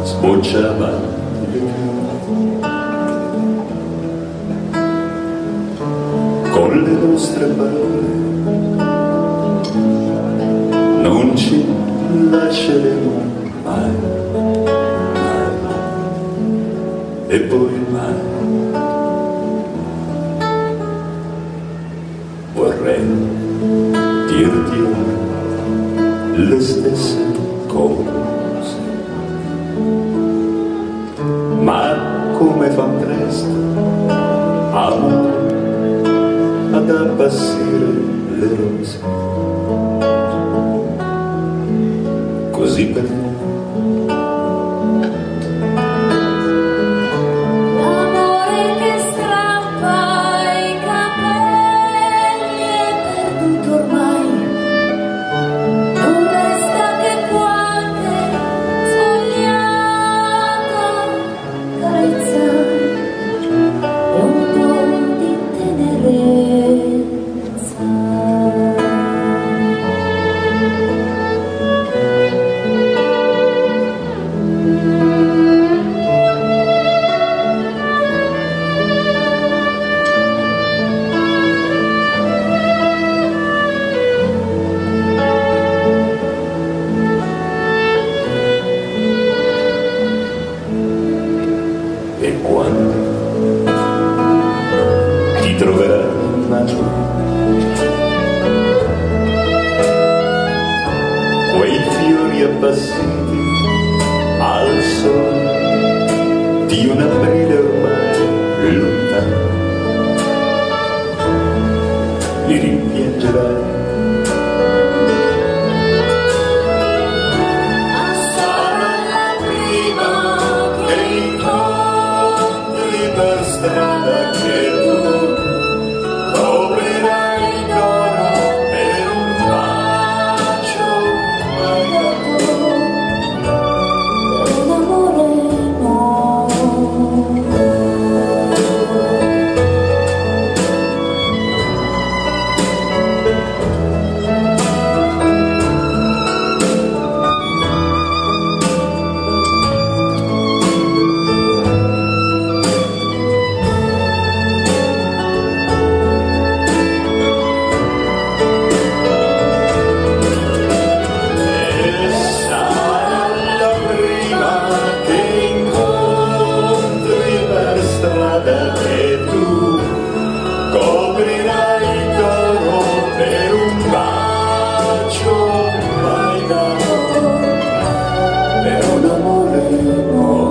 Sbocciava con le nostre parole, non ci lasceremo mai, mai, e poi mai. Vorrei dirti le stesse cose, ma come fa presto, amore, ad abbassire le rose, così per me. E quando ti troverai in mano quei fiori appassiti al sole di un aprile ormai lontano, li rimpiangerai. Strada che tu coprirai d'oro per un bacio mai dato, per un amore nuovo. Che tu coprirai d'oro per un bacio mai dato, per un amore nuovo.